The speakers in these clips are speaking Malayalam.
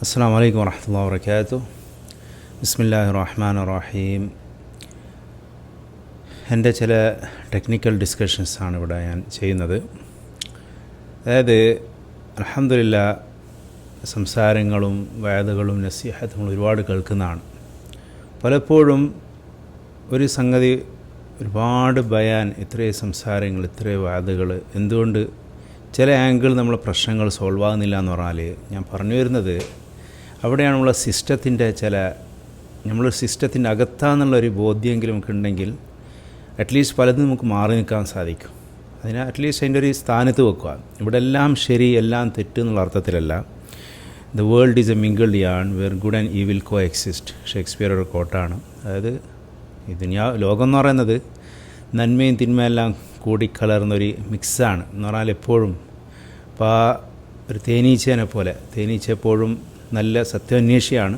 അസ്സലാമു അലൈക്കും വറഹ്മത്തുള്ളാഹി വബറകാതുഹു. ബിസ്മില്ലാഹിർ റഹ്മാനിർ റഹീം. എൻ്റെ ചില ടെക്നിക്കൽ ഡിസ്കഷൻസാണ് ഇവിടെ ഞാൻ ചെയ്യുന്നത്. അതായത് അൽഹംദുലില്ലാഹ് സംസാരങ്ങളും വഅദുകളും നസീഹത്തുകളും ഒരുപാട് കേൾക്കുന്നതാണ്. പലപ്പോഴും ഒരു സംഗതി ഒരുപാട് ബയാൻ, ഇത്രയും സംസാരങ്ങൾ, ഇത്രയും വഅദുകൾ, എന്തുകൊണ്ട് ചില ആംഗിൾ നമ്മളെ പ്രശ്നങ്ങൾ സോൾവ് ആകുന്നില്ല എന്ന് പറഞ്ഞാൽ, ഞാൻ പറഞ്ഞു വരുന്നത് അവിടെയാണ് നമ്മളെ സിസ്റ്റത്തിൻ്റെ നമ്മളൊരു സിസ്റ്റത്തിൻ്റെ അകത്താന്നുള്ളൊരു ബോധ്യമെങ്കിലും നമുക്ക് ഉണ്ടെങ്കിൽ അറ്റ്ലീസ്റ്റ് പലതും നമുക്ക് മാറി നിൽക്കാൻ സാധിക്കും. അതിനെ അറ്റ്ലീസ്റ്റ് അതിൻ്റെ ഒരു സ്ഥാനത്ത് വെക്കുക. ഇവിടെ എല്ലാം ശരി, എല്ലാം തെറ്റ് എന്നുള്ള അർത്ഥത്തിലല്ല. The world is a mingled yarn where good and evil coexist, Shakespeare ഒരു കോട്ടാണ്. അതായത് ലോകം എന്ന് പറയുന്നത് നന്മയും തിന്മയെല്ലാം കൂടിക്കലർന്നൊരു മിക്സാണ് എന്ന് പറഞ്ഞാൽ എപ്പോഴും. അപ്പോൾ ഒരു തേനീച്ചേനെ പോലെ, തേനീച്ച എപ്പോഴും നല്ല സത്യാന്വേഷിയാണ്.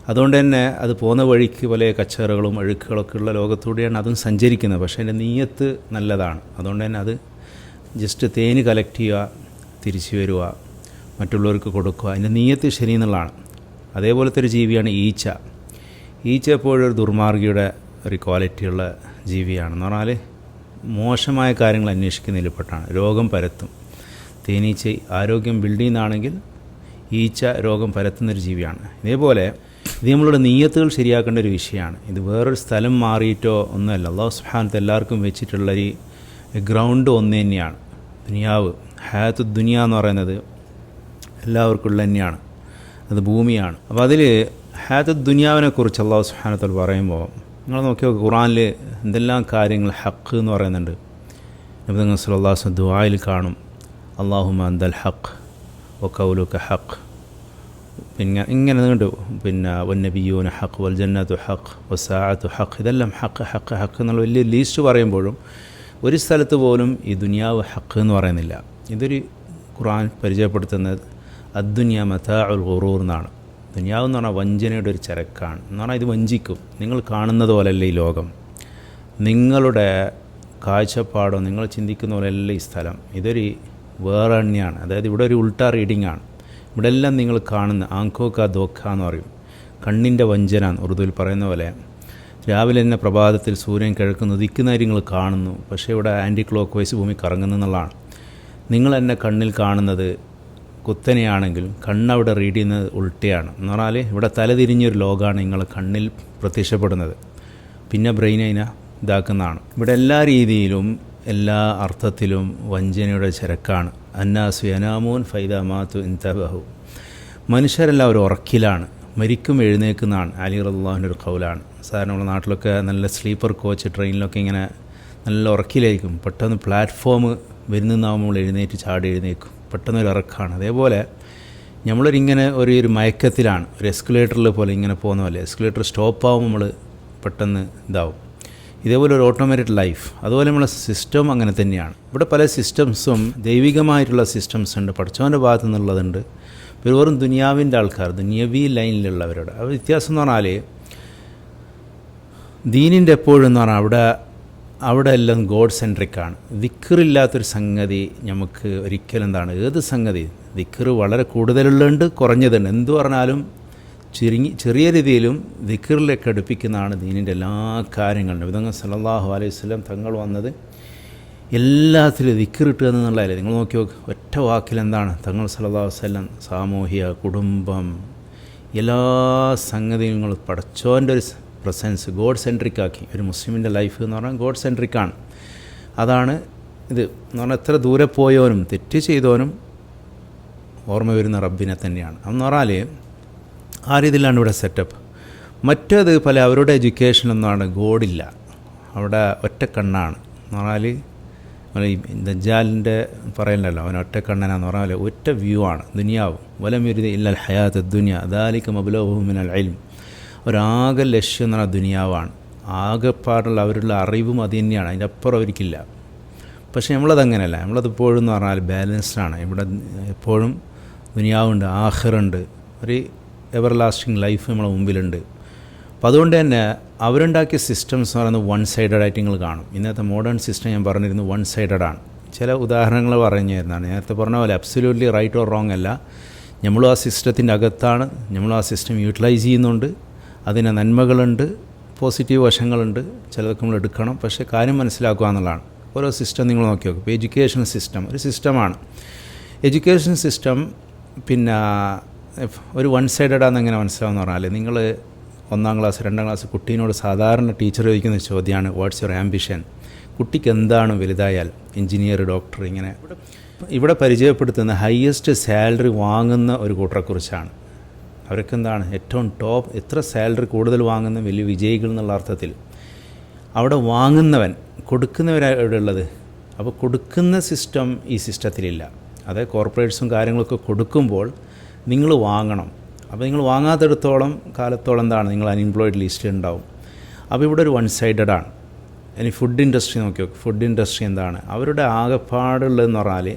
അതുകൊണ്ട് തന്നെ അത് പോകുന്ന വഴിക്ക് പല കച്ചറകളും അഴുക്കുകളൊക്കെ ഉള്ള ലോകത്തൂടെയാണ് അതും സഞ്ചരിക്കുന്നത്. പക്ഷേ അതിൻ്റെ നീയത്ത് നല്ലതാണ്. അതുകൊണ്ട് തന്നെ അത് ജസ്റ്റ് തേന് കളക്ട് ചെയ്യുക, തിരിച്ചു വരിക, മറ്റുള്ളവർക്ക് കൊടുക്കുക, അതിൻ്റെ നീയത്ത് ശരി എന്നുള്ളതാണ്. അതേപോലത്തെ ഒരു ജീവിയാണ് ഈച്ച. ഈച്ച എപ്പോഴും ഒരു ദുർമാർഗിയുടെ ഒരു ക്വാളിറ്റിയുള്ള ജീവിയാണെന്ന് പറഞ്ഞാൽ മോശമായ കാര്യങ്ങൾ അന്വേഷിക്കുന്നതിൽ പെട്ടാണ്. രോഗം പരത്തും. തേനീച്ച ആരോഗ്യം ബിൽഡ് ചെയ്യുന്നതാണെങ്കിൽ ഈച്ച രോഗം പരത്തുന്നൊരു ജീവിയാണ്. ഇതേപോലെ ഇത് നമ്മളുടെ നീയത്തുകൾ ശരിയാക്കേണ്ട ഒരു വിഷയമാണ്. ഇത് വേറൊരു സ്ഥലം മാറിയിട്ടോ ഒന്നുമല്ല. അല്ലാഹു സുബ്ഹാനഹു വെച്ചിട്ടുള്ളൊരു വെച്ചിട്ടുള്ളൊരു ഗ്രൗണ്ട് ഒന്ന് തന്നെയാണ്. ദുനിയാവ്, ഹയാത്തു ദുനിയ എന്ന് പറയുന്നത് എല്ലാവർക്കും ഉള്ള തന്നെയാണ്. അത് ഭൂമിയാണ്. അപ്പോൾ അതിൽ ഹയാത്തു ദുനിയാവിനെക്കുറിച്ച് അല്ലാഹു സുബ്ഹാനഹു വതആല പറയുമ്പോൾ നിങ്ങൾ നോക്കിയോ, ഖുർആനിൽ എന്തെല്ലാം കാര്യങ്ങൾ ഹക്ക് എന്ന് പറയുന്നുണ്ട്. നബി സല്ലല്ലാഹു അലൈഹി വസല്ലം ദുആയിൽ കാണും, അല്ലാഹുമ്മ അന്തൽ ഹക്ക് വ ഖൗലുക ഹക്ക്, പിന്നെ ഇങ്ങനെ നീണ്ടു, പിന്നെ വന്നബിയൂന ഹക്ക് വൽ ജന്നത്തു ഹക്ക് വസ്സാഅത്തു ഹക്ക്, ഇതെല്ലാം ഹക്ക് ഹക്ക് ഹക്ക് എന്നുള്ള വലിയ ലീസ്റ്റ് പറയുമ്പോഴും ഒരു സ്ഥലത്ത് പോലും ഈ ദുനിയാവ് ഹക്ക് എന്ന് പറയുന്നില്ല. ഇതൊരു ഖുർആൻ പരിചയപ്പെടുത്തുന്നത് അദ്ദുനിയ മതാഉൽ ഖുറൂർ എന്നാണ്. ദുനിയാവ് എന്ന് പറഞ്ഞാൽ വഞ്ചനയുടെ ഒരു ചരക്കാണ്. എന്ന് പറഞ്ഞാൽ ഇത് വഞ്ചിക്കും. നിങ്ങൾ കാണുന്നത് പോലെയല്ല ഈ ലോകം, നിങ്ങളുടെ കാഴ്ചപ്പാടോ നിങ്ങൾ ചിന്തിക്കുന്ന പോലെയല്ല ഈ സ്ഥലം. ഇതൊരു വേറെ തന്നെയാണ്. അതായത് ഇവിടെ ഒരു ഉൾട്ടാ റീഡിംഗ് ആണ്. ഇവിടെ എല്ലാം നിങ്ങൾ കാണുന്ന ആങ്കോ കാ ദോഖ എന്ന് പറയും, കണ്ണിൻ്റെ വഞ്ചന ഉറുദുവിൽ പറയുന്ന പോലെ. രാവിലെ തന്നെ പ്രഭാതത്തിൽ സൂര്യൻ കിഴക്ക് ഉദിക്കുന്ന നിങ്ങൾ കാണുന്നു, പക്ഷേ ഇവിടെ ആൻറ്റി ക്ലോക്ക് വൈസ് ഭൂമി കറങ്ങുന്നു എന്നുള്ളതാണ്. നിങ്ങൾ എന്നെ കണ്ണിൽ കാണുന്നത് കുത്തനെയാണെങ്കിലും കണ്ണവിടെ റീഡ് ചെയ്യുന്നത് ഉൾട്ടയാണ്. എന്ന് പറഞ്ഞാൽ ഇവിടെ തലതിരിഞ്ഞൊരു ലോകമാണ് നിങ്ങളെ കണ്ണിൽ പ്രത്യക്ഷപ്പെടുന്നത്. പിന്നെ ബ്രെയിൻ അതിനെ ഇതാക്കുന്നതാണ്. ഇവിടെ എല്ലാ രീതിയിലും എല്ലാ അർത്ഥത്തിലും വഞ്ചനയുടെ ചരക്കാണ്. അന്നാസു യനാമൂൻ ഫൈദ മാതു ഇൻതബഹു, മനുഷ്യരെല്ലാം ഒരു ഉറക്കിലാണ്, മരിക്കും എഴുന്നേക്കുന്നതാണ്. അലി റളിയല്ലാഹുവിൻ്റെ ഒരു ഖൗലാണ്. സാധാരണ നമ്മുടെ നാട്ടിലൊക്കെ നല്ല സ്ലീപ്പർ കോച്ച് ട്രെയിനിലൊക്കെ ഇങ്ങനെ നല്ല ഉറക്കിലായിരിക്കും. പെട്ടെന്ന് പ്ലാറ്റ്ഫോം വരുന്നതാകുമ്പോൾ നമ്മൾ എഴുന്നേറ്റ് ചാടി എഴുന്നേക്കും, പെട്ടെന്നൊരു ഇറക്കാണ്. അതേപോലെ നമ്മളൊരിങ്ങനെ ഒരു മയക്കത്തിലാണ്, ഒരു എസ്കലേറ്ററിൽ പോലെ ഇങ്ങനെ പോകുന്ന പോലെ. എസ്കലേറ്റർ സ്റ്റോപ്പാകുമ്പോൾ നമ്മൾ പെട്ടെന്ന് ഇതാവും. ഇതേപോലെ ഒരു ഓട്ടോമാറ്റിക് ലൈഫ്. അതുപോലെ നമ്മളെ സിസ്റ്റം അങ്ങനെ തന്നെയാണ്. ഇവിടെ പല സിസ്റ്റംസും ദൈവികമായിട്ടുള്ള സിസ്റ്റംസ് ഉണ്ട്, പഠിച്ചവൻ്റെ ഭാഗത്തു നിന്നുള്ളതുണ്ട്. പിന്നെ വെറും ദുനിയാവിൻ്റെ ആൾക്കാർ, ദുനിയവി ലൈനിലുള്ളവരുടെ ആ വ്യത്യാസം എന്ന് പറഞ്ഞാൽ, ദീനിൻ്റെ എപ്പോഴും എന്ന് പറഞ്ഞാൽ അവിടെ എല്ലാം ഗോഡ് സെൻട്രിക്കാണ്. ദിക്റില്ലാത്തൊരു സംഗതി നമുക്ക് ഒരിക്കലും എന്താണ്, ഏത് സംഗതി ദിക്റ് വളരെ കൂടുതലുള്ളുണ്ട്, കുറഞ്ഞതുണ്ട്. എന്തു പറഞ്ഞാലും ചെറിയ രീതിയിലും ദിക്റിലേക്ക് അടുപ്പിക്കുന്നതാണ് ദീനിൻ്റെ എല്ലാ കാര്യങ്ങളും. നബി സല്ലല്ലാഹു അലൈഹി വസല്ലം തങ്ങൾ വന്നത് എല്ലാത്തിലും ദിക്ർ കിട്ടുക എന്നുള്ളതല്ലേ. നിങ്ങൾ നോക്കിയോ, ഒറ്റ വാക്കിൽ എന്താണ് തങ്ങൾ സല്ലല്ലാഹു അലൈഹി വസല്ലം സാമൂഹ്യ, കുടുംബം, എല്ലാ സംഗതിയും നിങ്ങൾ പടച്ചോൻ്റെ ഒരു പ്രസൻസ് ഗോഡ് സെൻട്രിക്കാക്കി. ഒരു മുസ്ലിമിൻ്റെ ലൈഫ് എന്ന് പറഞ്ഞാൽ ഗോഡ് സെൻട്രിക്കാണ്. അതാണ് ഇത് എന്ന് പറഞ്ഞാൽ എത്ര ദൂരെ പോയവനും തെറ്റ് ചെയ്തവനും ഓർമ്മ വരുന്ന റബ്ബിനെ തന്നെയാണ്. എന്ന് പറഞ്ഞാൽ ആ രീതിയിലാണ് ഇവിടെ സെറ്റപ്പ്. മറ്റേത് പല അവരുടെ എഡ്യൂക്കേഷനൊന്നാണ്, ഗോഡില്ല, അവിടെ ഒറ്റക്കണ്ണാണ്. എന്ന് പറഞ്ഞാൽ ഈ ദജ്ജാലിൻ്റെ പറയണ്ടല്ലോ, അവൻ ഒറ്റക്കണ്ണനാന്ന് പറഞ്ഞാൽ ഒറ്റ വ്യൂ ആണ് ദുനിയാവ്. വലം യുരിദ് ഇല്ലൽ ഹയാത്ത് ദുനിയ ദാലിക മബ്ലഗുഹും മിനൽ ഇൽം. ഒരാകെ ലക്ഷ്യം എന്ന് പറഞ്ഞാൽ ദുനിയാവാണ്. ആകെപ്പാടുള്ള അവരുടെ അറിവും അത് തന്നെയാണ്, അതിൻ്റെ അപ്പുറം അവർക്കില്ല. പക്ഷേ നമ്മളതങ്ങനെയല്ല. നമ്മളതിപ്പോഴും എന്ന് പറഞ്ഞാൽ ബാലൻസ്ഡാണ്. ഇവിടെ എപ്പോഴും ദുനിയാവുണ്ട്, ആഖിറുണ്ട്, ഒരു എവർ ലാസ്റ്റിംഗ് ലൈഫ് നമ്മളെ മുമ്പിലുണ്ട്. അപ്പോൾ അതുകൊണ്ട് തന്നെ അവരുണ്ടാക്കിയ സിസ്റ്റംസ് എന്ന് പറയുന്നത് വൺ സൈഡഡ് ആയിട്ട് നിങ്ങൾ കാണും. ഇന്നത്തെ മോഡേൺ സിസ്റ്റം ഞാൻ പറഞ്ഞിരുന്നു വൺ സൈഡഡ് ആണ്. ചില ഉദാഹരണങ്ങൾ പറഞ്ഞു തരുന്നതാണ്. നേരത്തെ പറഞ്ഞ പോലെ അബ്സല്യൂട്ട്ലി റൈറ്റ് ഓർ റോങ് അല്ല. നമ്മളും ആ സിസ്റ്റത്തിൻ്റെ അകത്താണ്, നമ്മളും ആ സിസ്റ്റം യൂട്ടിലൈസ് ചെയ്യുന്നുണ്ട്. അതിന് നന്മകളുണ്ട്, പോസിറ്റീവ് വശങ്ങളുണ്ട്, ചിലതൊക്കെ നമ്മൾ എടുക്കണം. പക്ഷേ കാര്യം മനസ്സിലാക്കുക എന്നുള്ളതാണ്. ഓരോ സിസ്റ്റം നിങ്ങൾ നോക്കി നോക്കും. ഇപ്പോൾ എഡ്യൂക്കേഷൻ സിസ്റ്റം ഒരു സിസ്റ്റമാണ്. എഡ്യൂക്കേഷൻ സിസ്റ്റം പിന്നെ ഒരു വൺ സൈഡഡാന്ന് എങ്ങനെ മനസ്സിലാവുമെന്ന് പറഞ്ഞാൽ, നിങ്ങൾ 1ാം ക്ലാസ് 2ാം ക്ലാസ് കുട്ടീനോട് സാധാരണ ടീച്ചർ ചോദിക്കുന്ന ചോദ്യമാണ് വാട്ട്സ് യുവർ ആംബിഷൻ, കുട്ടിക്ക് എന്താണ് വലുതായാൽ, എൻജിനീയർ, ഡോക്ടർ, ഇങ്ങനെ. ഇവിടെ പരിചയപ്പെടുത്തുന്ന ഹയസ്റ്റ് സാലറി വാങ്ങുന്ന ഒരു കൂട്ടരെക്കുറിച്ചാണ്. അവരൊക്കെ എന്താണ് ഏറ്റവും ടോപ്പ്, എത്ര സാലറി കൂടുതൽ വാങ്ങുന്ന വലിയ വിജയികൾ എന്നുള്ള അർത്ഥത്തിൽ. അവിടെ വാങ്ങുന്നവൻ, കൊടുക്കുന്നവരാണ് ഉള്ളത്. അപ്പോൾ കൊടുക്കുന്ന സിസ്റ്റം ഈ സിസ്റ്റത്തിലില്ല. അതായത് കോർപ്പറേറ്റ്സും കാര്യങ്ങളൊക്കെ കൊടുക്കുമ്പോൾ നിങ്ങൾ വാങ്ങണം. അപ്പോൾ നിങ്ങൾ വാങ്ങാത്തിടത്തോളം കാലത്തോളം എന്താണ്, നിങ്ങൾ അൺഎംപ്ലോയിഡ് ലിസ്റ്റ് ഉണ്ടാവും. അപ്പോൾ ഇവിടെ ഒരു വൺ സൈഡഡാണ്. ഇനി ഫുഡ് ഇൻഡസ്ട്രി നോക്കി നോക്കും. ഫുഡ് ഇൻഡസ്ട്രി എന്താണ്, അവരുടെ ആകെപ്പാടുള്ളതെന്ന് പറഞ്ഞാൽ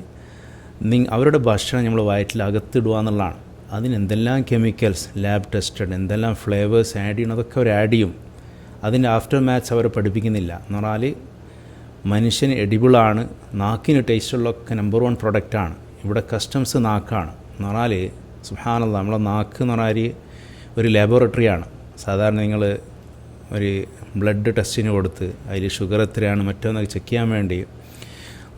അവരുടെ ഭക്ഷണം നമ്മൾ വയറ്റിൽ അകത്തിടുക എന്നുള്ളതാണ്. അതിന് എന്തെല്ലാം കെമിക്കൽസ് ലാബ് ടെസ്റ്റഡ്, എന്തെല്ലാം ഫ്ലേവേഴ്സ് ആഡ് ചെയ്യണം, അതൊക്കെ അവർ ആഡ് ചെയ്യും. അതിൻ്റെ ആഫ്റ്റർ മാത്സ് അവരെ പഠിപ്പിക്കുന്നില്ല. എന്ന് പറഞ്ഞാൽ മനുഷ്യന് എഡിബിളാണ്, നാക്കിന് ടേസ്റ്റുള്ളതൊക്കെ നമ്പർ 1 പ്രൊഡക്റ്റാണ്. ഇവിടെ കസ്റ്റംസ് നാക്കാണ്. എന്ന് പറഞ്ഞാൽ സുബ്ഹാനല്ലാഹ്, നമ്മളെ നാക്ക് എന്ന് പറഞ്ഞാൽ ഒരു ലാബോറട്ടറിയാണ്. സാധാരണ നിങ്ങൾ ഒരു ബ്ലഡ് ടെസ്റ്റിന് കൊടുത്ത് അതിൽ ഷുഗർ എത്രയാണ് മറ്റൊന്നൊക്കെ ചെക്ക് ചെയ്യാൻ വേണ്ടി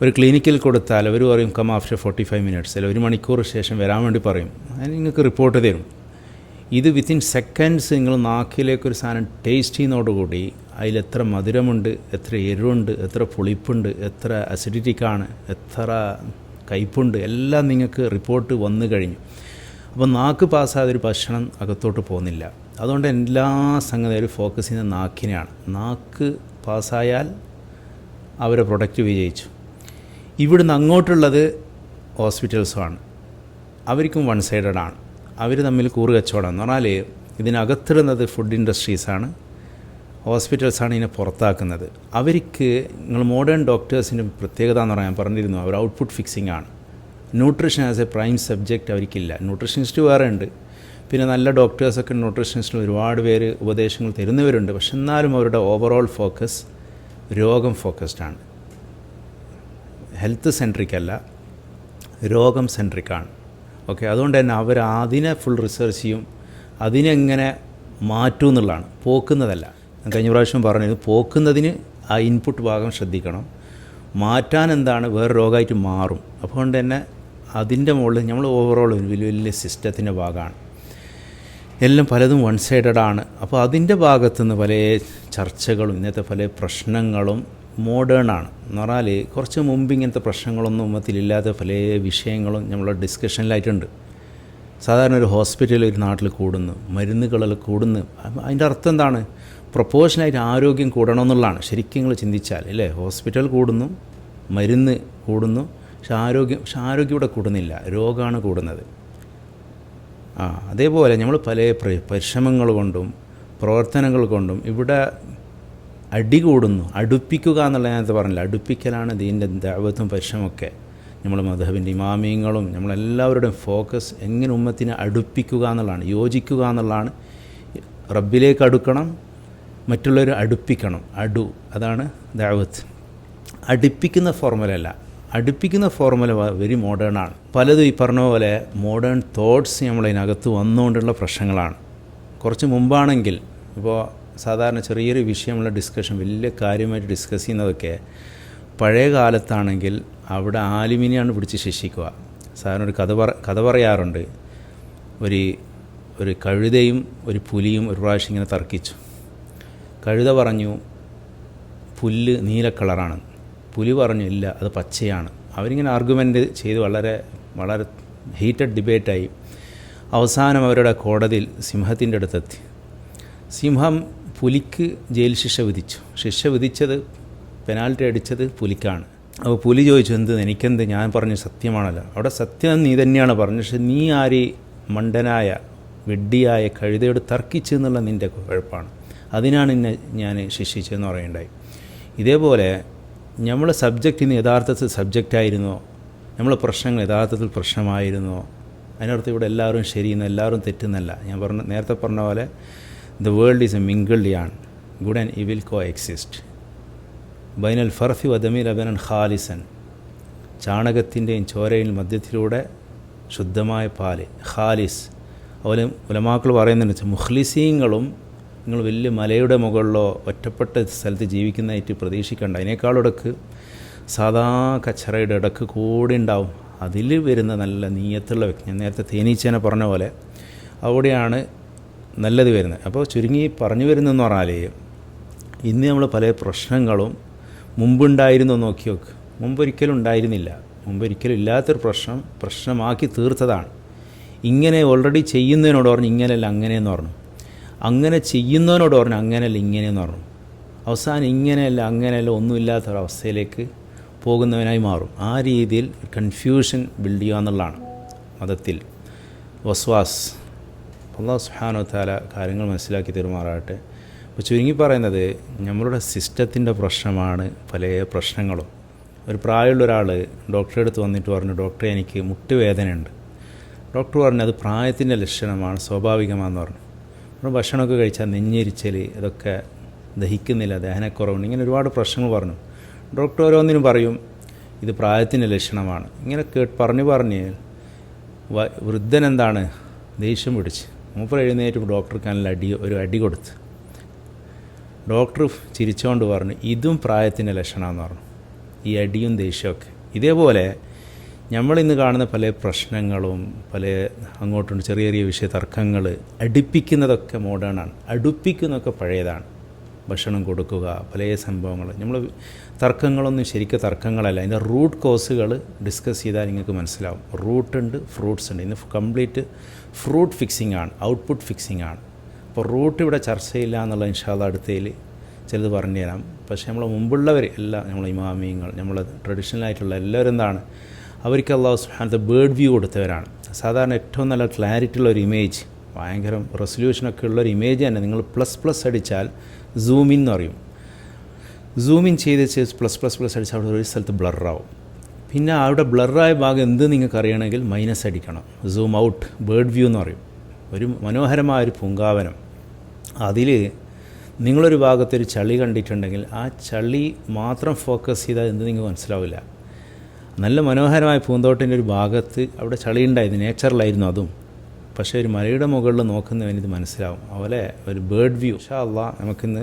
ഒരു ക്ലിനിക്കിൽ കൊടുത്താൽ അവർ പറയും കം ആഫ്റ്റർ 45 മിനിറ്റ്സ്, അല്ല 1 മണിക്കൂർ ശേഷം വരാൻ വേണ്ടി പറയും. അതിന് നിങ്ങൾക്ക് റിപ്പോർട്ട് തരും. ഇത് വിത്തിൻ സെക്കൻഡ്സ് നിങ്ങൾ നാക്കിലേക്കൊരു സാധനം ടേസ്റ്റ് ചെയ്യുന്നതോടുകൂടി അതിലെത്ര മധുരമുണ്ട്, എത്ര എരിവുണ്ട്, എത്ര പുളിപ്പുണ്ട്, എത്ര അസിഡിറ്റിക്കാണ്, എത്ര കയ്പുണ്ട്, എല്ലാം നിങ്ങൾക്ക് റിപ്പോർട്ട് വന്നു കഴിഞ്ഞു. അപ്പോൾ നാക്ക് പാസ്സായൊരു ഭക്ഷണം അകത്തോട്ട് പോകുന്നില്ല. അതുകൊണ്ട് എല്ലാ സംഗതിയും ഫോക്കസ് ചെയ്യുന്ന നാക്കിനെയാണ്. നാക്ക് പാസ്സായാൽ അവരെ പ്രൊഡക്റ്റ് വിജയിച്ചു. ഇവിടുന്ന് അങ്ങോട്ടുള്ളത് ഹോസ്പിറ്റൽസുമാണ്. അവർക്കും വൺ സൈഡഡാണ്. അവർ തമ്മിൽ കൂറുകച്ചവടം എന്ന് പറഞ്ഞാൽ ഇതിനകത്തിടുന്നത് ഫുഡ് ഇൻഡസ്ട്രീസാണ്, ഹോസ്പിറ്റൽസാണ് ഇതിനെ പുറത്താക്കുന്നത്. അവർക്ക് നിങ്ങൾ മോഡേൺ ഡോക്ടേഴ്സിൻ്റെ പ്രത്യേകത എന്ന് പറയാൻ പറഞ്ഞിരുന്നു, അവർ ഔട്ട്പുട്ട് ഫിക്സിംഗ് ആണ്. Nutrition as a prime subject അവർക്കില്ല. ന്യൂട്രീഷനിസ്റ്റ് വേറെ ഉണ്ട്, പിന്നെ നല്ല ഡോക്ടേഴ്സൊക്കെ ന്യൂട്രീഷനിസ്റ്റിൽ ഒരുപാട് പേര് ഉപദേശങ്ങൾ തരുന്നവരുണ്ട്. പക്ഷെ എന്നാലും അവരുടെ ഓവറോൾ ഫോക്കസ് രോഗം ഫോക്കസ്ഡാണ്. ഹെൽത്ത് സെൻട്രിക് അല്ല, രോഗം സെൻട്രിക്കാണ്. ഓക്കെ, അതുകൊണ്ട് തന്നെ അവർ അതിനെ ഫുൾ റിസർച്ച് ചെയ്യും, അതിനെങ്ങനെ മാറ്റും എന്നുള്ളതാണ്, പോക്കുന്നതല്ല. കഴിഞ്ഞ പ്രാവശ്യം പറഞ്ഞത് പോക്കുന്നതിന് ആ ഇൻപുട്ട് ഭാഗം ശ്രദ്ധിക്കണം, മാറ്റാൻ എന്താണ് വേറെ രോഗമായിട്ട് മാറും. അതുകൊണ്ട് തന്നെ അതിൻ്റെ മുകളിൽ നമ്മൾ ഓവറോൾ ഒരു വലിയ വലിയ സിസ്റ്റത്തിൻ്റെ ഭാഗമാണ്. എല്ലാം പലതും വൺ സൈഡഡാണ്. അപ്പോൾ അതിൻ്റെ ഭാഗത്തുനിന്ന് പല ചർച്ചകളും ഇന്നത്തെ പല പ്രശ്നങ്ങളും മോഡേണാണ്. എന്ന് പറഞ്ഞാൽ കുറച്ച് മുമ്പ് ഇങ്ങനത്തെ പ്രശ്നങ്ങളൊന്നും ഉമ്മത്തിലില്ലാത്ത പല വിഷയങ്ങളും നമ്മളെ ഡിസ്കഷനിലായിട്ടുണ്ട്. സാധാരണ ഒരു ഹോസ്പിറ്റൽ ഒരു നാട്ടിൽ കൂടുന്നു, മരുന്നുകളിൽ കൂടുന്നു. അതിൻ്റെ അർത്ഥം എന്താണ്, പ്രൊപ്പോഷനായിട്ട് ആരോഗ്യം കൂടണമെന്നുള്ളതാണ്. ശരിക്കും നിങ്ങൾ ചിന്തിച്ചാൽ അല്ലേ, ഹോസ്പിറ്റൽ കൂടുന്നു, മരുന്ന് കൂടുന്നു, പക്ഷെ ആരോഗ്യം ഇവിടെ കൂടുന്നില്ല, രോഗമാണ് കൂടുന്നത്. അതേപോലെ നമ്മൾ പല പരിശ്രമങ്ങൾ കൊണ്ടും പ്രവർത്തനങ്ങൾ കൊണ്ടും ഇവിടെ അടി കൂടുന്നു. അടുപ്പിക്കുക എന്നുള്ള ഞാനത് പറഞ്ഞില്ല, അടുപ്പിക്കലാണ് ഇതിൻ്റെ ദഅവത്തും പരിശ്രമമൊക്കെ. നമ്മൾ മദ്ഹബിൻ്റെ ഇമാമിയങ്ങളും നമ്മളെല്ലാവരുടെയും ഫോക്കസ് എങ്ങനെ ഉമ്മത്തിനെ അടുപ്പിക്കുക എന്നുള്ളതാണ്, യോജിക്കുക എന്നുള്ളതാണ്. റബ്ബിലേക്ക് അടുക്കണം, മറ്റുള്ളവർ അടുപ്പിക്കണം. അതാണ് ദഅവത്ത്. അടുപ്പിക്കുന്ന ഫോർമുലയല്ല, അടുപ്പിക്കുന്ന ഫോർമുല വെരി മോഡേണാണ്. പലതും ഈ പറഞ്ഞ പോലെ മോഡേൺ തോട്ട്സ് നമ്മളതിനകത്ത് വന്നുകൊണ്ടുള്ള പ്രശ്നങ്ങളാണ്. കുറച്ച് മുമ്പാണെങ്കിൽ ഇപ്പോൾ സാധാരണ ചെറിയൊരു വിഷയമുള്ള ഡിസ്കഷൻ വലിയ കാര്യമായിട്ട് ഡിസ്കസ് ചെയ്യുന്നതൊക്കെ പഴയ കാലത്താണെങ്കിൽ അവിടെ ആലിമിനെയാണ് പിടിച്ച് ശിക്ഷിക്കുക. സാധാരണ ഒരു കഥ പറയാറുണ്ട്. ഒരു കഴുതയും ഒരു പുലിയും ഒരു പ്രാവശ്യം ഇങ്ങനെ തർക്കിച്ചു. കഴുത പറഞ്ഞു പുല്ല് നീല കളറാണ്, പുലി പറഞ്ഞു ഇല്ല അത് പച്ചയാണ്. അവരിങ്ങനെ ആർഗ്യുമെൻ്റ് ചെയ്ത് വളരെ വളരെ ഹീറ്റഡ് ഡിബേറ്റായി. അവസാനം അവരുടെ കോടതിയിൽ സിംഹത്തിൻ്റെ അടുത്തെത്തി. സിംഹം പുലിക്ക് ജയിൽ ശിക്ഷ വിധിച്ചു. ശിക്ഷ വിധിച്ചത്, പെനാൽറ്റി അടിച്ചത് പുലിക്കാണ്. അപ്പോൾ പുലി ചോദിച്ചു എന്ത് എനിക്കെന്ത്, ഞാൻ പറഞ്ഞ സത്യമാണല്ലോ. അവിടെ സത്യം നീ തന്നെയാണ് പറഞ്ഞത്, പക്ഷെ നീ ആര് മണ്ടനായ വെഡ്ഡിയായ കഴുതയോട് തർക്കിച്ചു എന്നുള്ള നിൻ്റെ കുഴപ്പമാണ്, അതിനാണ് ഞാൻ ശിക്ഷിച്ചതെന്ന് പറയുണ്ടായി. ഇതേപോലെ നമ്മൾ സബ്ജക്റ്റിന് യഥാർത്ഥത്തിൽ സബ്ജക്റ്റായിരുന്നോ, നമ്മളെ പ്രശ്നങ്ങൾ യഥാർത്ഥത്തിൽ പ്രശ്നമായിരുന്നോ, അതിനർത്ഥം ഇവിടെ എല്ലാവരും ശരിയെന്ന് എല്ലാവരും തെറ്റുന്നല്ല. ഞാൻ നേരത്തെ പറഞ്ഞ പോലെ the world is a mingled yarn, good and evil coexist. ബൈനൽ ഫർഫി വദമി ലബനൻ ഖാലിസൻ, ചാണകത്തിൻ്റെയും ചോരയിൽ മധ്യത്തിലൂടെ ശുദ്ധമായ പാല്, ഖാലിസ്. അതുപോലെ ഉലമാക്കൾ പറയുന്നുണ്ട് മുഖ്ലിസീങ്ങളും നിങ്ങൾ വലിയ മലയുടെ മുകളിലോ ഒറ്റപ്പെട്ട സ്ഥലത്ത് ജീവിക്കുന്നതായിട്ട് പ്രതീക്ഷിക്കേണ്ട. അതിനേക്കാളും ഇടക്ക് സാധാ കച്ചറയുടെ ഇടക്ക് കൂടി ഉണ്ടാവും. അതിൽ വരുന്ന നല്ല നീയത്തുള്ള വ്യക്തി, ഞാൻ നേരത്തെ തേനീച്ചേനെ പറഞ്ഞ പോലെ അവിടെയാണ് നല്ലത് വരുന്നത്. അപ്പോൾ ചുരുങ്ങി പറഞ്ഞു വരുന്നതെന്ന് പറഞ്ഞാൽ ഇന്ന് നമ്മൾ പല പ്രശ്നങ്ങളും മുമ്പുണ്ടായിരുന്നു നോക്കി നോക്ക്. മുമ്പൊരിക്കലും ഉണ്ടായിരുന്നില്ല. മുമ്പൊരിക്കലും ഇല്ലാത്തൊരു പ്രശ്നമാക്കി തീർത്തതാണ്. ഇങ്ങനെ ഓൾറെഡി ചെയ്യുന്നതിനോട് പറഞ്ഞു ഇങ്ങനെയല്ല അങ്ങനെയെന്ന് പറഞ്ഞു, അങ്ങനെ ചെയ്യുന്നതിനോട് പറഞ്ഞു അങ്ങനെയല്ല ഇങ്ങനെയെന്ന് പറഞ്ഞു. അവസാനം ഇങ്ങനെയല്ല അങ്ങനെയല്ല ഒന്നുമില്ലാത്തൊരവസ്ഥയിലേക്ക് പോകുന്നവനായി മാറും. ആ രീതിയിൽ കൺഫ്യൂഷൻ ബിൽഡ് ചെയ്യുക എന്നുള്ളതാണ് മതത്തിൽ വസ്വാസ്. അല്ലാഹു സുബ്ഹാനഹു വ തആല കാര്യങ്ങൾ മനസ്സിലാക്കി തരുമാറാകട്ടെ. അപ്പോൾ ചുരുങ്ങി പറയുന്നത് നമ്മളുടെ സിസ്റ്റത്തിൻ്റെ പ്രശ്നമാണ് പല പ്രശ്നങ്ങളും. ഒരു പ്രായമുള്ള ഒരാൾ ഡോക്ടറെ അടുത്ത് വന്നിട്ട് പറഞ്ഞു, ഡോക്ടറെ എനിക്ക് മുട്ടുവേദനയുണ്ട്. ഡോക്ടർ പറഞ്ഞു അത് പ്രായത്തിൻ്റെ ലക്ഷണമാണ്, സ്വാഭാവികമാണെന്ന് പറഞ്ഞു. നമ്മൾ ഭക്ഷണമൊക്കെ കഴിച്ചാൽ നെഞ്ഞെരിച്ചൽ, ഇതൊക്കെ ദഹിക്കുന്നില്ല, ദഹനക്കുറവുണ്ട്, ഇങ്ങനെ ഒരുപാട് പ്രശ്നങ്ങൾ പറഞ്ഞു. ഡോക്ടർ ഓരോന്നിനും പറയും ഇത് പ്രായത്തിൻ്റെ ലക്ഷണമാണ്. ഇങ്ങനെ പറഞ്ഞ് വൃദ്ധൻ എന്താണ് ദേഷ്യം പിടിച്ച് മൂപ്പർ എഴുന്നേറ്റ് ഡോക്ടർക്ക് ഒരു അടി കൊടുത്ത്. ഡോക്ടർ ചിരിച്ചുകൊണ്ട് പറഞ്ഞു ഇതും പ്രായത്തിൻ്റെ ലക്ഷണമെന്ന് പറഞ്ഞു. ഈ അടിയും ദേഷ്യമൊക്കെ ഇതേപോലെ നമ്മളിന്ന് കാണുന്ന പല പ്രശ്നങ്ങളും പല അങ്ങോട്ടുണ്ട് ചെറിയ ചെറിയ വിഷയ തർക്കങ്ങൾ, അടുപ്പിക്കുന്നതൊക്കെ മോഡേണാണ്, അടുപ്പിക്കുന്നതൊക്കെ പഴയതാണ്. ഭക്ഷണം കൊടുക്കുക, പല സംഭവങ്ങൾ, നമ്മൾ തർക്കങ്ങളൊന്നും ശരിക്കും തർക്കങ്ങളല്ല. അതിൻ്റെ റൂട്ട് കോസുകൾ ഡിസ്കസ് ചെയ്താൽ നിങ്ങൾക്ക് മനസ്സിലാവും. റൂട്ടുണ്ട്, ഫ്രൂട്ട്സ് ഉണ്ട്. ഇന്ന് കംപ്ലീറ്റ് ഫ്രൂട്ട് ഫിക്സിംഗ് ആണ്, ഔട്ട്പുട്ട് ഫിക്സിംഗ് ആണ്. അപ്പോൾ റൂട്ട് ഇവിടെ ചർച്ചയില്ല എന്നുള്ള ഇൻഷാ അല്ലാഹ് അടുത്തതിൽ ചിലത് പറഞ്ഞു തരാം. പക്ഷേ നമ്മളെ മുമ്പുള്ളവർ എല്ലാം, നമ്മളെ ഇമാമിയങ്ങൾ, നമ്മളെ ട്രഡീഷണലായിട്ടുള്ള എല്ലാവരും എന്താണ്, അവർക്ക് അല്ലാഹു സുബ്ഹാനഹു ബേർഡ് വ്യൂ കൊടുത്തവരാണ്. സാധാരണ ഏറ്റവും നല്ല ക്ലാരിറ്റി ഉള്ളൊരു ഇമേജ്, ഭയങ്കര റെസൊല്യൂഷനൊക്കെ ഉള്ളൊരു ഇമേജ് തന്നെ നിങ്ങൾ ++ അടിച്ചാൽ സൂമിൻ എന്ന് പറയും. സൂമിൻ ചെയ്ത് +++ അടിച്ചാൽ അവിടെ ഒരു സ്ഥലത്ത് ബ്ലറാവും. പിന്നെ അവിടെ ബ്ലറായ ഭാഗം എന്ത് നിങ്ങൾക്ക് അറിയണമെങ്കിൽ മൈനസ് അടിക്കണം. സൂം ഔട്ട്, ബേർഡ് വ്യൂ എന്ന് പറയും. ഒരു മനോഹരമായൊരു പൂങ്കാവനം, അതിൽ നിങ്ങളൊരു ഭാഗത്തൊരു ചളി കണ്ടിട്ടുണ്ടെങ്കിൽ ആ ചളി മാത്രം ഫോക്കസ് ചെയ്താൽ എന്ത് നിങ്ങൾക്ക് മനസ്സിലാവില്ല. നല്ല മനോഹരമായ പൂന്തോട്ടിൻ്റെ ഒരു ഭാഗത്ത് അവിടെ ചളി ഉണ്ടായിരുന്നു, നേച്ചറലായിരുന്നു അതും. പക്ഷേ ഒരു മലയുടെ മുകളിൽ നോക്കുന്നവന് ഇത് മനസ്സിലാവും. അതുപോലെ ഒരു ബേർഡ് വ്യൂ. ഇൻഷാ അല്ലാഹ് നമുക്കിന്ന്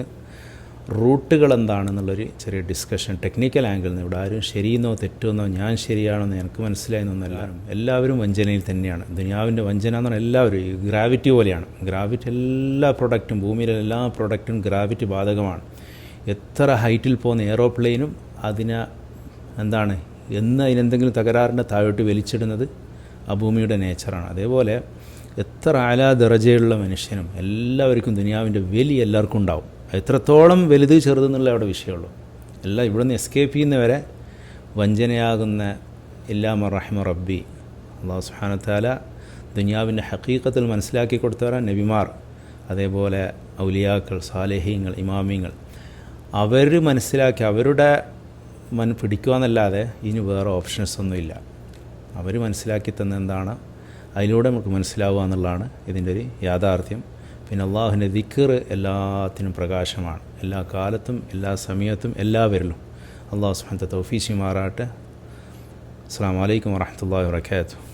റൂട്ടുകൾ എന്താണെന്നുള്ളൊരു ചെറിയ ഡിസ്കഷൻ ടെക്നിക്കൽ ആംഗിളിൽ നിന്ന്. ഇവിടെ ആരും ശരിയെന്നോ തെറ്റെന്നോ ഞാൻ ശരിയാണെന്നോ എനിക്ക് മനസ്സിലായെന്നൊന്നല്ല. എല്ലാവരും വഞ്ചനയിൽ തന്നെയാണ്. ദുനിയാവിൻ്റെ വഞ്ചന എന്ന് പറഞ്ഞാൽ എല്ലാവരും ഈ ഗ്രാവിറ്റി പോലെയാണ്. ഗ്രാവിറ്റി എല്ലാ പ്രൊഡക്റ്റും, ഭൂമിയിലെ എല്ലാ പ്രൊഡക്റ്റും ഗ്രാവിറ്റി ബാധകമാണ്. എത്ര ഹൈറ്റിൽ പോകുന്ന എയറോപ്ലെയിനും അതിനെ എന്താണ് അതിനെന്തെങ്കിലും തകരാറിൻ്റെ താഴോട്ട് വലിച്ചിടുന്നത് ആ ഭൂമിയുടെ നേച്ചറാണ്. അതേപോലെ എത്ര ആലാ ദറജയുള്ള മനുഷ്യനും എല്ലാവർക്കും ദുനിയാവിൻ്റെ വലിയ എല്ലാവർക്കും ഉണ്ടാവും. എത്രത്തോളം വലുത് ചെറുതെന്നുള്ള അവിടെ വിഷയമുള്ളൂ. എല്ലാം ഇവിടെ നിന്ന് എസ്കേപ്പ് ചെയ്യുന്നവരെ വഞ്ചനയാകുന്ന ഇല്ലാ മൻ റഹിമ റബ്ബി. അല്ലാഹു സുബ്ഹാനഹു വ തആല ദുനിയാവിൻ്റെ ഹഖീഖത്തിൽ മനസ്സിലാക്കി കൊടുത്തവരാണ് നബിമാർ, അതേപോലെ ഔലിയാക്കൾ, സാലിഹീങ്ങൾ, ഇമാമിങ്ങൾ. അവർ മനസ്സിലാക്കി അവരുടെ പിടിക്കുക എന്നല്ലാതെ ഇനി വേറെ ഓപ്ഷൻസ് ഒന്നുമില്ല. അവർ മനസ്സിലാക്കി തന്ന എന്താണ് അതിലൂടെ നമുക്ക് മനസ്സിലാവുക എന്നുള്ളതാണ് ഇതിൻ്റെ ഒരു യാഥാർത്ഥ്യം. പിന്നെ അള്ളാഹുവിൻ്റെ ദിക്ർ എല്ലാത്തിനും പ്രകാശമാണ്, എല്ലാ കാലത്തും എല്ലാ സമയത്തും എല്ലാവരിലും. അള്ളാഹു സുബ്ഹാനഹു വ തആല തൗഫീഖ് ചെയ്യുമാറാകട്ടെ. അസ്സലാമു അലൈക്കും വറഹ്മത്തുള്ളാഹി വബറകാതുഹു.